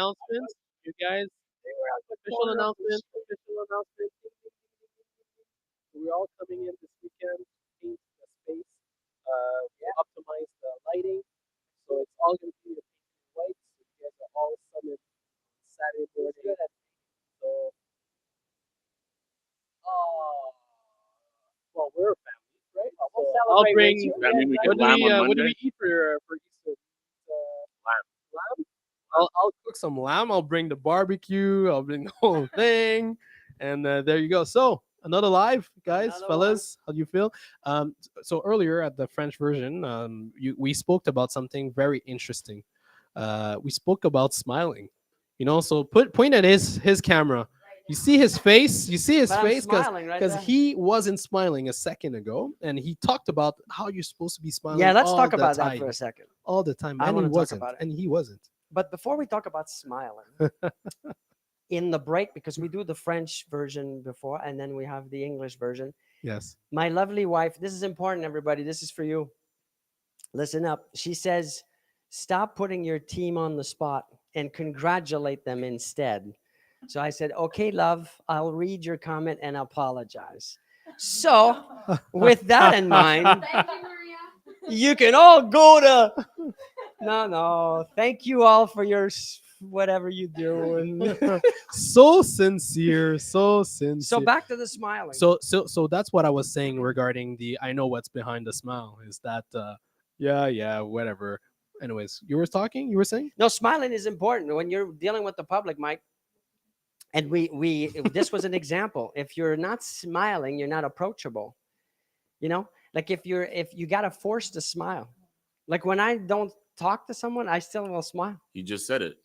announcements, you guys. Official announcement. Official announcement. We're all coming in this weekend to paint the space, to optimize the lighting. So it's all going to be white. So you guys are all summoned Saturday morning. So, well, we're a family, right? So I'll bring. That mean we get What do lamb we on what do Monday? we eat for Easter? Lamb. I'll cook some lamb. I'll bring the barbecue. I'll bring the whole thing, and there you go. So another live, guys, Another fellas. How do you feel? So earlier at the French version, we spoke about something very interesting. We spoke about smiling. So point at his camera. You see his face. You see his But I'm face smiling right because there. he wasn't smiling a second ago, and he talked about how you're supposed to be smiling. Yeah, let's all talk the about that time, for a second. all the time, I and he wanna talk wasn't, about it. and he wasn't. But before we talk about smiling, in the break, because we do the French version before and then we have the English version, Yes. my lovely wife, this is important, everybody. This is for you. Listen up. She says, stop putting your team on the spot and congratulate them instead. So I said, okay, love, I'll read your comment and apologize. So, with that in mind, you can all go to. No. Thank you all for your whatever you do. And So sincere, so sincere. so back to the smiling. So that's what I was saying regarding the I know what's behind the smile is that yeah, whatever. Anyways, you were saying? No, smiling is important when you're dealing with the public, Mike. And we this was an example. If you're not smiling, you're not approachable. Like if you gotta force to smile. Like when I don't talk to someone, I still will smile. You just said it.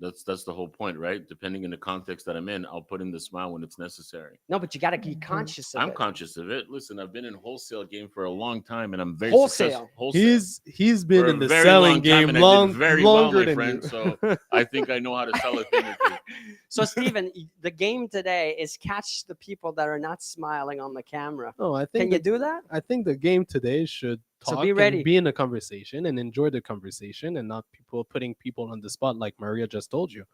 That's the whole point, right? Depending in the context that I'm in, I'll put in the smile when it's necessary. No, but you gotta be conscious of I'm it. conscious of it. Listen, I've been in wholesale game for a long time, and I'm very Wholesale. successful. Wholesale. He's been For a in the very selling long time, game and I did very well, longer my than friend. you. So I think I know how to sell a thing or two. So Stephen, the game today is catch the people that are not smiling on the camera. Oh, I Can think you do that? I think the game today should So talk be ready. and be in a conversation and enjoy the conversation and not putting people on the spot like Maria just told you,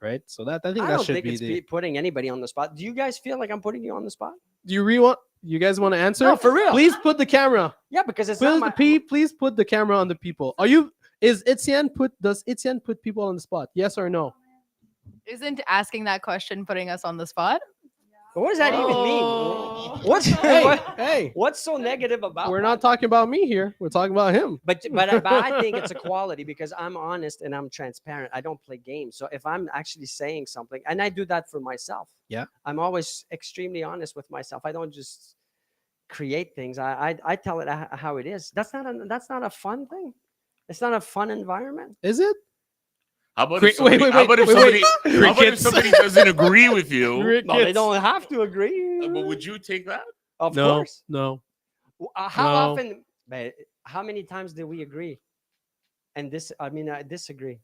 right? So that I think I that don't should think be it's the. putting anybody on the spot. Do you guys feel like I'm putting you on the spot? Do you really want? You guys want to answer? No, for real. Please put the camera. Yeah, because it's not Please put the camera on the people. Does Etienne put people on the spot? Yes or no? Isn't asking that question putting us on the spot? What does that even Oh. mean? What's Hey, what's so negative about we're that? not talking about me here. We're talking about him. But I think it's a quality because I'm honest and I'm transparent. I don't play games. So if I'm actually saying something, and I do that for myself, Yeah. I'm always extremely honest with myself. I don't just create things. I tell it how it is. That's not a fun thing. It's not a fun environment. Is it? How about Wait, if somebody, wait, how about if wait, somebody, wait. how about if Crickets. somebody doesn't agree with you? No, they don't have to agree. But would you take that? Of No, course. no. How No. often? How many times did we agree? And I disagree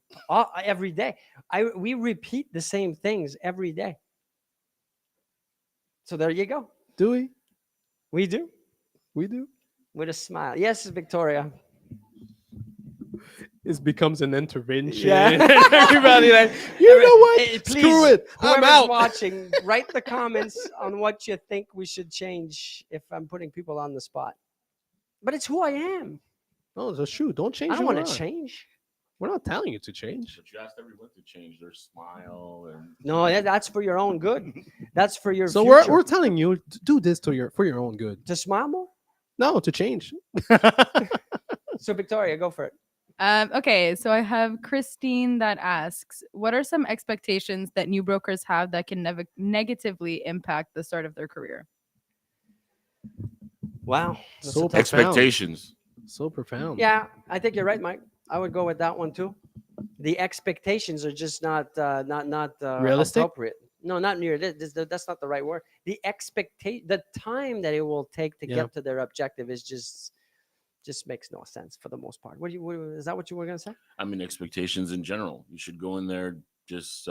every day. We repeat the same things every day. So there you go. Do we? We do We do. with a smile. Yes, Victoria. It becomes an intervention. Yeah. Everybody like, you know what? Hey, Screw it. I'm Whoever's out. watching, write the comments on what you think we should change if I'm putting people on the spot. But it's who I am. No, so shoot, don't change. I don't who want you to are. change. We're not telling you to change. But you asked everyone to change their smile and No, that's for your own good. That's for your So future. we're telling you to do this for your own good. To smile more. No, to change. So Victoria, go for it. Okay, so I have Christine that asks, what are some expectations that new brokers have that can negatively impact the start of their career? Wow. That's So a tough- expectations. So profound. Yeah, I think you're right, Mike. I would go with that one too. The expectations are just not Realistic? appropriate. No, not near. That's not the right word. The time that it will take to Yeah. get to their objective is just makes no sense for the most part. Is that what you were gonna say? I mean, expectations in general. You should go in there, just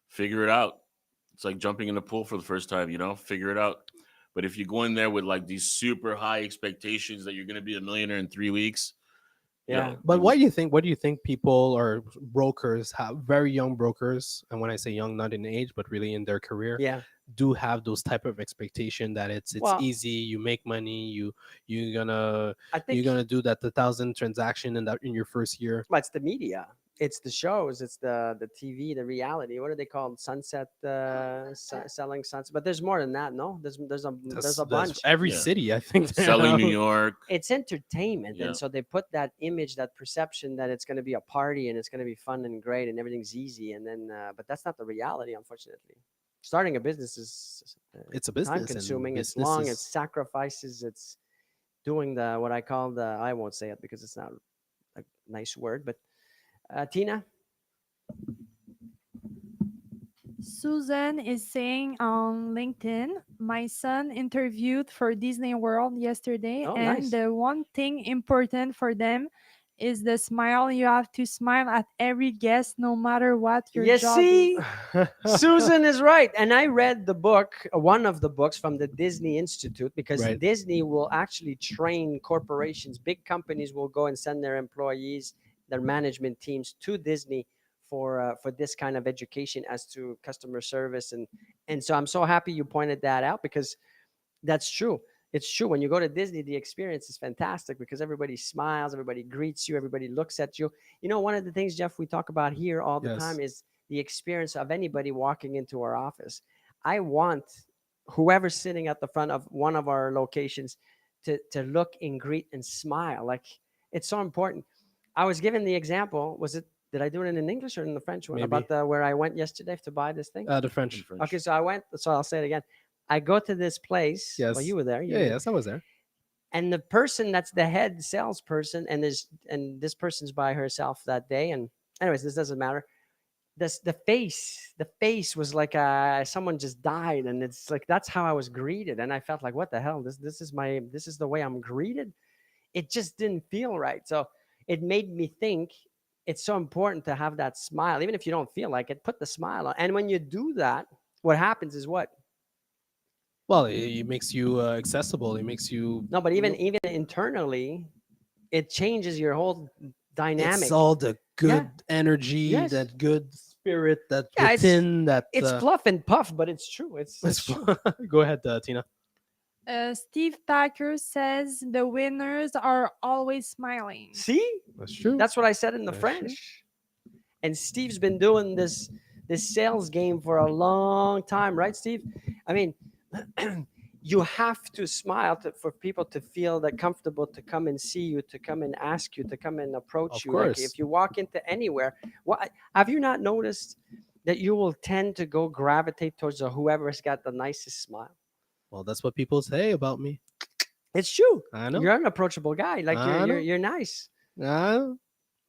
figure it out. It's like jumping in a pool for the first time, figure it out. But if you go in there with like these super high expectations that you're going to be a millionaire in 3 weeks, Yeah. But what do you think? What do you think people or brokers have? Very young brokers, and when I say young, not in age, but really in their career, Yeah. do have those type of expectation that it's Well- easy, you make money, you're gonna I think you're gonna do that 1,000 transaction in your first year. Well, it's the media. It's the shows. It's the TV, the reality. What are they called? Sunset, selling sunset. But there's more than that. No, there's a bunch. Every Yeah. city, I think. Selling New York. It's entertainment, Yeah. and so they put that image, that perception that it's going to be a party and it's going to be fun and great and everything's easy. And then, but that's not the reality, unfortunately. Starting a business is It's a business. time and consuming. It's business long. is- It's sacrifices. It's doing the what I call the. I won't say it because it's not a nice word, but Tina. Susan is saying on LinkedIn, my son interviewed for Disney World yesterday, Oh, and nice. the one thing important for them is the smile. You have to smile at every guest, no matter what your You job see, is. Susan is right. And I read the book, one of the books from the Disney Institute, because Right. Disney will actually train corporations. Big companies will go and send their employees, their management teams to Disney for this kind of education as to customer service. And so I'm so happy you pointed that out because that's true. It's true. When you go to Disney, the experience is fantastic because everybody smiles, everybody greets you, everybody looks at you. You know, one of the things, Jeff, we talk about here all the Yes. time is the experience of anybody walking into our office. I want whoever's sitting at the front of one of our locations to look and greet and smile. Like, it's so important. I was given the example. Did I do it in English or in the French one? Maybe. About where I went yesterday to buy this thing? The French. Okay, so I went. So I'll say it again. I go to this place. Well, Yes. you were there. You Yeah, were- yes, I was there. And the person that's the head salesperson, and this person's by herself that day. And anyways, this doesn't matter. The face was like someone just died, and it's like that's how I was greeted, and I felt like, what the hell? This is the way I'm greeted. It just didn't feel right. So it made me think it's so important to have that smile, even if you don't feel like it. Put the smile on, and when you do that, what happens is what? Well, it makes you accessible. It makes you. No, but even internally, it changes your whole dynamic. It's all the good energy, Yes. that good spirit, that Yeah, it's- within that. It's fluff and puff, but it's true. It's it's true. Go ahead, Tina. Steve Thacker says the winners are always smiling. See, That's true. that's what I said in the That's true. French. And Steve's been doing this sales game for a long time, right, Steve? I mean, you have to smile for people to feel that comfortable to come and see you, to come and ask you, to come and approach Of you. Like course. if you walk into anywhere, what have you not noticed that you will tend to go gravitate towards whoever's got the nicest smile? Well, that's what people say about me. It's true. I know. You're an approachable guy. Like I know. you're nice. Uh,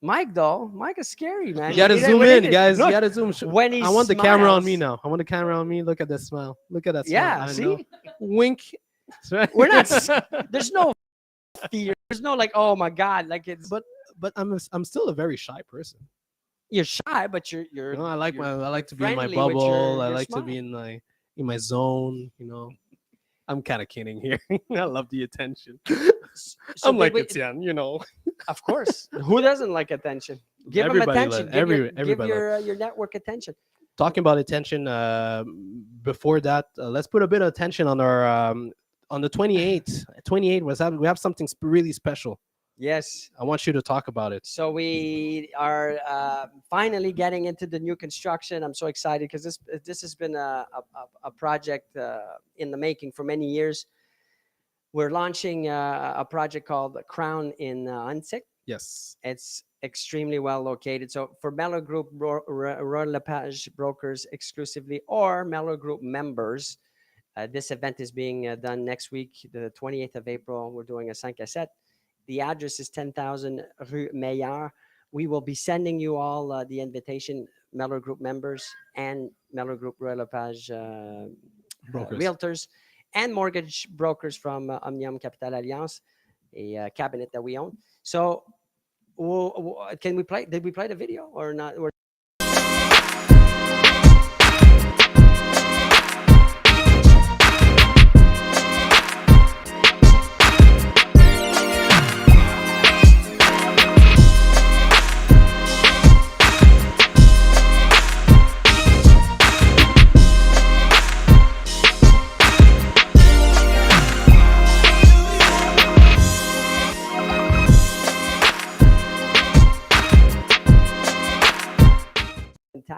Mike, though, Mike is scary, man. you gotta He- zoom when in, he- guys. look, You gotta zoom. when he I want the camera on me smiles- now. I want the camera on me. Look at that smile. Look at that smile. Yeah, I see? know. Wink. We're not There's no fear. There's no like, oh my god, like it's. but I'm still a very shy person. You're shy, but you're. You know, I like to be in my friendly with bubble. I your like to smile. be in my zone. You know, I'm kind of kidding here. I love the attention. So I'm like wait, Etienne, you know. Of course. Who doesn't like attention? Give them Everybody attention. like- Give everybody your network attention. Talking about attention. Before that, let's put a bit of attention on our on the 28th. 28 we have something really special. Yes. I want you to talk about it. So we are finally getting into the new construction. I'm so excited because this has been a project in the making for many years. We're launching a project called Crown in Antic. Yes. It's extremely well located. So for Mello Group Royal LePage brokers exclusively or Mello Group members, this event is being done next week, the 28th of April. We're doing a 5 à 7. The address is 10,000 Rue Meillard. We will be sending you all the invitation, Mello Group members and Mello Group Royal LePage Brokers. realtors and mortgage brokers from Omnium Capital Alliance, a cabinet that we own. So can we play? Did we play the video or not?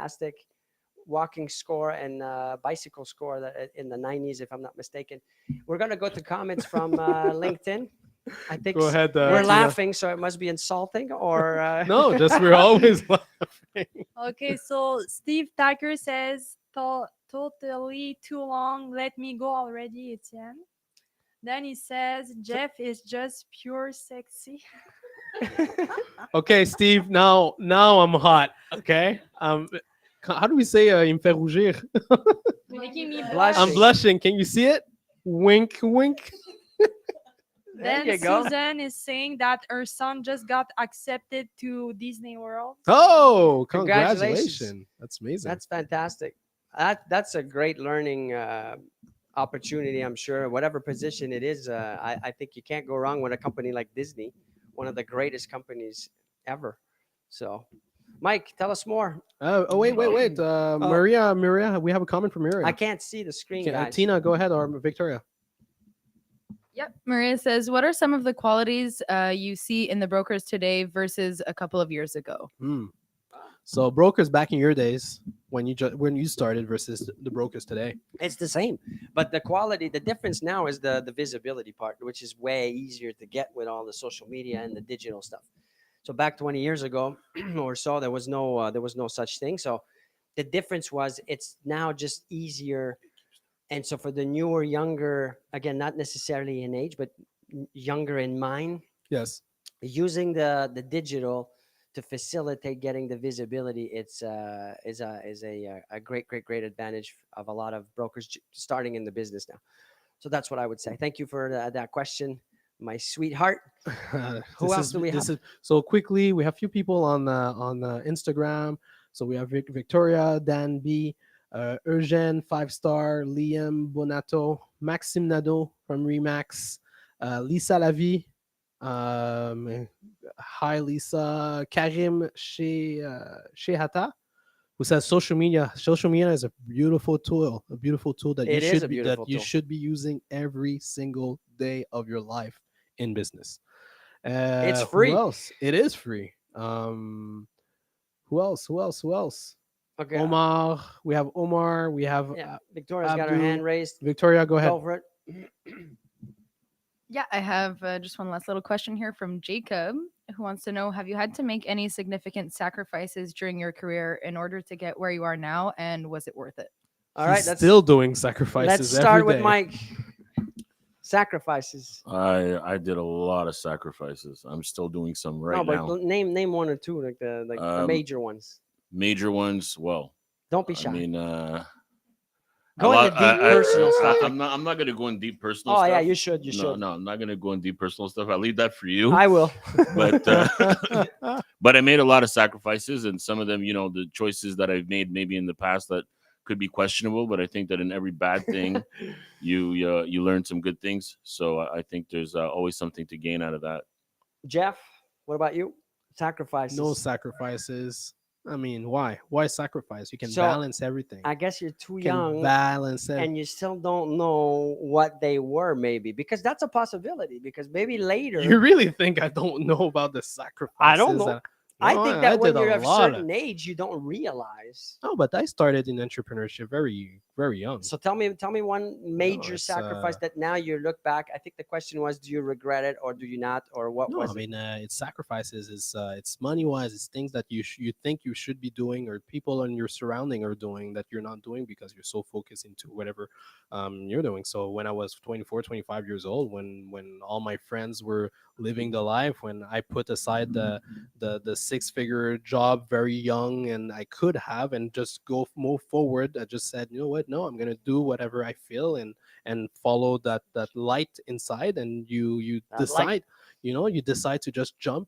fantastic walking score and bicycle score in the 90s, if I'm not mistaken. We're going to go to comments from LinkedIn. I think Go ahead. we're Tina. laughing, so it must be insulting or. No, just we're always laughing. Okay, so Steve Tucker says, totally too long. Let me go already, Etienne. Then he says, Jeff is just pure sexy. Okay, Steve. Now I'm hot. Okay. How do we say il me fait rougir? Making me Blushing. I'm blushing. Can you see it? Wink, wink. There Then you go. Susan is saying that her son just got accepted to Disney World. Oh, Congratulations. congratulations! That's amazing. That's fantastic. That's a great learning opportunity. I'm sure whatever position it is, I think you can't go wrong with a company like Disney, one of the greatest companies ever. So, Mike, tell us more. Oh, wait. Maria, we have a comment from Maria. I can't see the screen, guys. Tina, go ahead, or Victoria. Yep. Maria says, what are some of the qualities you see in the brokers today versus a couple of years ago? So brokers back in your days when you started versus the brokers today. It's the same, but the quality, the difference now is the visibility part, which is way easier to get with all the social media and the digital stuff. So back 20 years ago or so, there was no such thing. So the difference was it's now just easier. And so for the newer, younger, again, not necessarily in age, but younger in mind, Yes. using the digital to facilitate getting the visibility, it's is a great advantage of a lot of brokers starting in the business now. So that's what I would say. Thank you for that question, my sweetheart. Who else do we have? So quickly, we have a few people on Instagram. So we have Victoria, Dan B, Eugene 5-star, Liam Bonato, Maxime Nadeau from Remax, Lisa Lavie. Hi Lisa. Karim Shehata, who says social media is a beautiful tool that It is a you beautiful tool. should be using every single day of your life in business. It's Who free. else? It is free. Who else? Okay. Omar. We have Omar. We have Yeah, Victoria's got her Abdul. hand raised. Victoria. Go ahead. Go for it. Yeah, I have just one last little question here from Jacob, who wants to know, have you had to make any significant sacrifices during your career in order to get where you are now, and was it worth it? All right, He's let's still doing sacrifices. let's start every with day. Mike. Sacrifices. I did a lot of sacrifices. I'm still doing some right no, but now. name one or two, like the major ones. Major ones. Well, Don't be shy. I mean, Go into deep personal stuff. I'm not gonna go in deep personal Oh stuff. yeah, you should. You No, should. no, I'm not gonna go in deep personal stuff. I'll leave that for you. I will. But but I made a lot of sacrifices, and some of them, the choices that I've made maybe in the past that could be questionable. But I think that in every bad thing, you learn some good things. So I think there's always something to gain out of that. Jeff, what about you? Sacrifices. No sacrifices. I mean, why? Why sacrifice? You can So, balance everything. I guess you're too You can young, balance it. and you still don't know what they were, maybe, because that's a possibility. Because maybe later, You really think I don't know about the sacrifices? I don't know. I No, think that when did you're a of a lot certain age, you don't realize. No, but I started in entrepreneurship very, very young. So tell me one major it's, sacrifice that now you look back. I think the question was, do you regret it or do you not, or what No, was I it? mean, it's sacrifices. It's money wise. It's things that you think you should be doing, or people in your surrounding are doing that you're not doing because you're so focused into whatever you're doing. So when I was 24, 25 years old, when all my friends were living the life, when I put aside the 6-figure job very young, and I could have and just move forward, I just said, you know what? No, I'm gonna do whatever I feel and follow that light inside, and you That decide. light. You decide to just jump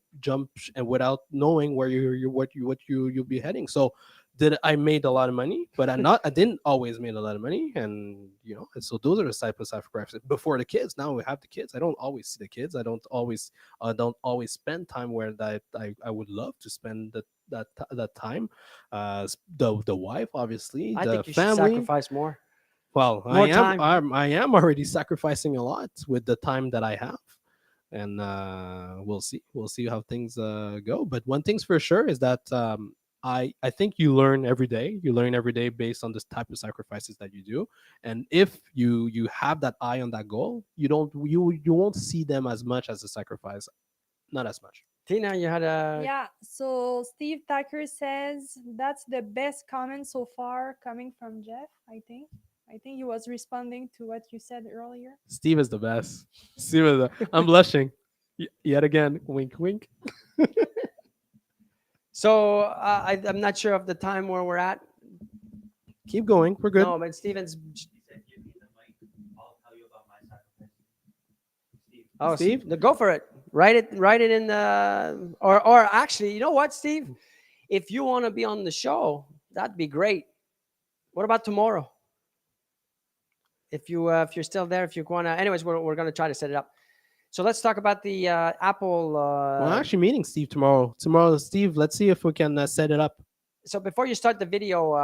and without knowing where you'll be heading. So I made a lot of money, but I didn't always make a lot of money, and and so those are the type of sacrifices before the kids. Now we have the kids. I don't always see the kids. I don't always spend time where that I would love to spend that time. The wife, obviously, I the think you should family. sacrifice more. Well, More time. I am already sacrificing a lot with the time that I have, and we'll see how things go. But one thing's for sure is that I think you learn every day. You learn every day based on this type of sacrifices that you do. And if you have that eye on that goal, you won't see them as much as a sacrifice. Not as much. Tina, you had a Yeah, so Steve Tucker says that's the best comment so far coming from Jeff, I think. I think he was responding to what you said earlier. Steve is the best. Steve is I'm blushing. Yet again, wink, wink. So I'm not sure of the time where we're at. Keep going. We're good. No, but Steven's. Oh, Steve? Steve, go for it. Write it in the or actually, you know what, Steve? If you want to be on the show, that'd be great. What about tomorrow? If you're still there, if you want to, anyways, we're gonna try to set it up. So let's talk about the Apple. Well, I'm actually meeting Steve tomorrow. Tomorrow, Steve, let's see if we can set it up. So before you start the video,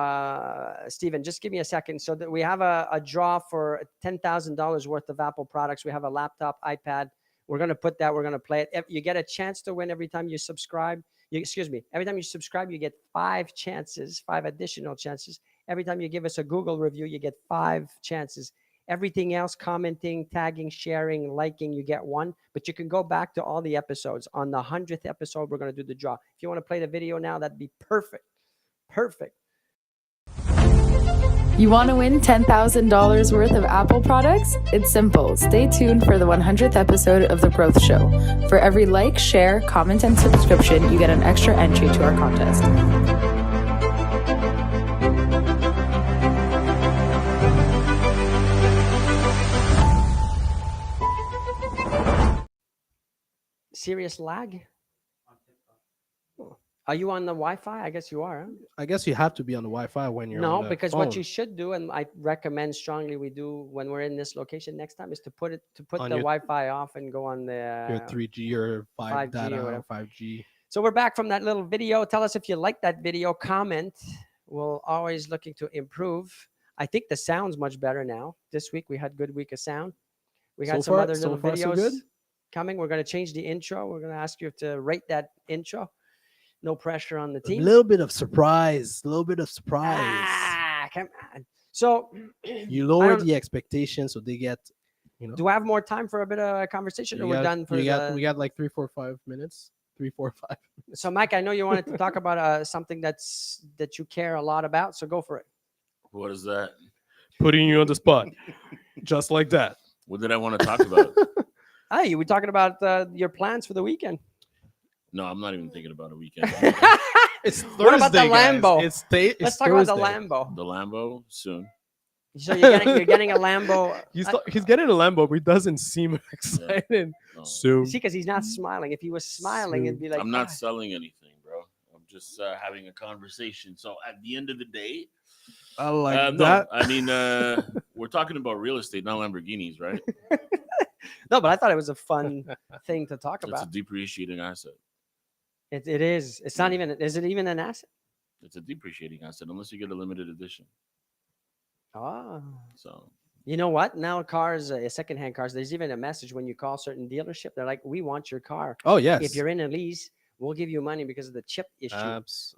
Steven, just give me a second. So that we have a draw for $10,000 worth of Apple products. We have a laptop, iPad. We're going to put that. We're going to play it. You get a chance to win every time you subscribe. Every time you subscribe, you get 5 additional chances. Every time you give us a Google review, you get 5 chances. Everything else, commenting, tagging, sharing, liking, you get 1. But you can go back to all the episodes. On the 100th episode, we're going to do the draw. If you want to play the video now, that'd be perfect. Perfect. You want to win $10,000 worth of Apple products? It's simple. Stay tuned for the 100th episode of The Growth Show. For every like, share, comment, and subscription, you get an extra entry to our contest. Serious lag? Are you on the Wi-Fi? I guess you are. Huh? I guess you have to be on the Wi-Fi when you're No, on the because phone. what you should do, and I recommend strongly we do when we're in this location next time, is to put On the your- Wi-Fi off and go on the your 3G or 5 5G data or or whatever. 5G. So we're back from that little video. Tell us if you like that video. Comment. We're always looking to improve. I think the sound's much better now. This week we had good week of sound. We got So some far- other so little far, so videos good? coming. We're going to change the intro. We're going to ask you to rate that intro. No pressure on the A team. little bit of surprise. A little bit of surprise. Ah, come on. So You lower don't- the expectations so they get, do I have more time for a bit of a conversation, or we're done for we the... got like 3, 4, 5 minutes. 3, 4, 5. So Mike, I know you wanted to talk about something that you care a lot about. So go for it. What is that? Putting you on the spot. Just like that. What did I want to talk about? Hey, we're talking about your plans for the weekend. No, I'm not even thinking about a weekend. It's Thursday, What about the guys. Lambo? It's Let's talk about the Thursday. Lambo. The Lambo soon. So you're getting a Lambo. He's getting a Lambo, but he doesn't seem excited. No. Soon. See, because he's not smiling. If he was smiling, it'd be like, I'm not "Ah." selling anything, bro. I'm just having a conversation. So at the end of the day, I like no, that. I mean, we're talking about real estate, not Lamborghinis, right? No, but I thought it was a fun thing to talk It's a about. depreciating asset. It is. It's not even. Is it even an asset? It's a depreciating asset unless you get a limited edition. Oh. So You know what? Now cars, secondhand cars, there's even a message when you call certain dealership. They're like, we want your car. Oh, yes. If you're in a lease, we'll give you money because of the chip issue,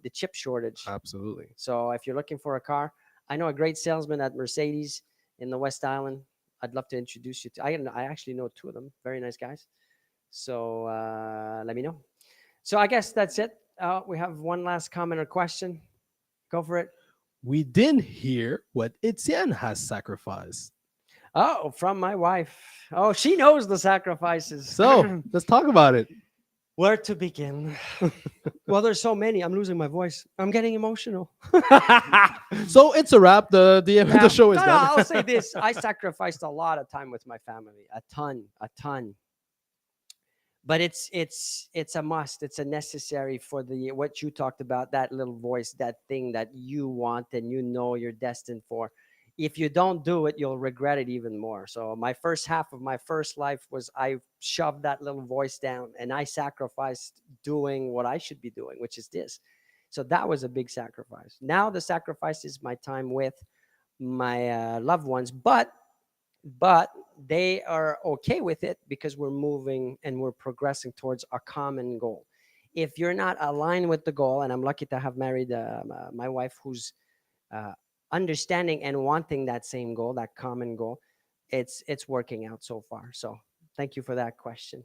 the chip shortage. Absolutely. So if you're looking for a car, I know a great salesman at Mercedes in the West Island. I'd love to introduce you to. I actually know 2 of them. Very nice guys. So let me know. So I guess that's it. We have one last comment or question. Go for it. We didn't hear what Etienne has sacrificed. Oh, from my wife. Oh, she knows the sacrifices. So let's talk about it. Where to begin? Well, there's so many. I'm losing my voice. I'm getting emotional. So it's a wrap. The show is no, done. I'll say this. I sacrificed a lot of time with my family. A ton. But it's a must. It's a necessary for what you talked about, that little voice, that thing that you want and you know you're destined for. If you don't do it, you'll regret it even more. So my first half of my first life was I shoved that little voice down and I sacrificed doing what I should be doing, which is this. So that was a big sacrifice. Now the sacrifice is my time with my loved ones, but they are okay with it because we're moving and we're progressing towards a common goal. if you're not aligned with the goal, and I'm lucky to have married my wife who's understanding and wanting that same goal, that common goal, it's working out so far. So thank you for that question.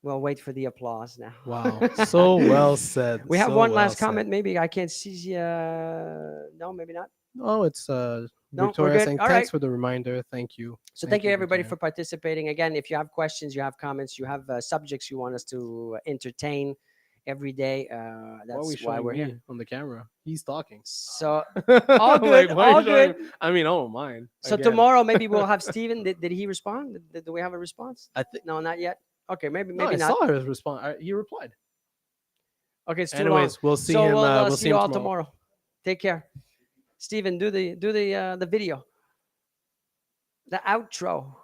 We'll wait for the applause now. Wow, so well said. We have so one well last said. comment. Maybe I can't see. No, maybe not. Oh, it's we're Victoria good. saying All thanks right. for the reminder. Thank you. So thank you everybody Victoria. for participating. Again, if you have questions, you have comments, you have subjects you want us to entertain every day, Why are we that's why showing we're me here. on the camera? He's talking. So All good, all good. I mean, oh mine. so again. tomorrow maybe we'll have Steven. Did he respond? Do we have a response? I think. No, not yet. Okay, maybe No, I not. saw his response. He replied. Okay, it's too Anyways, long. we'll see So him. we'll We'll see see you him all tomorrow. tomorrow. Take care. Steven, do the video. The outro.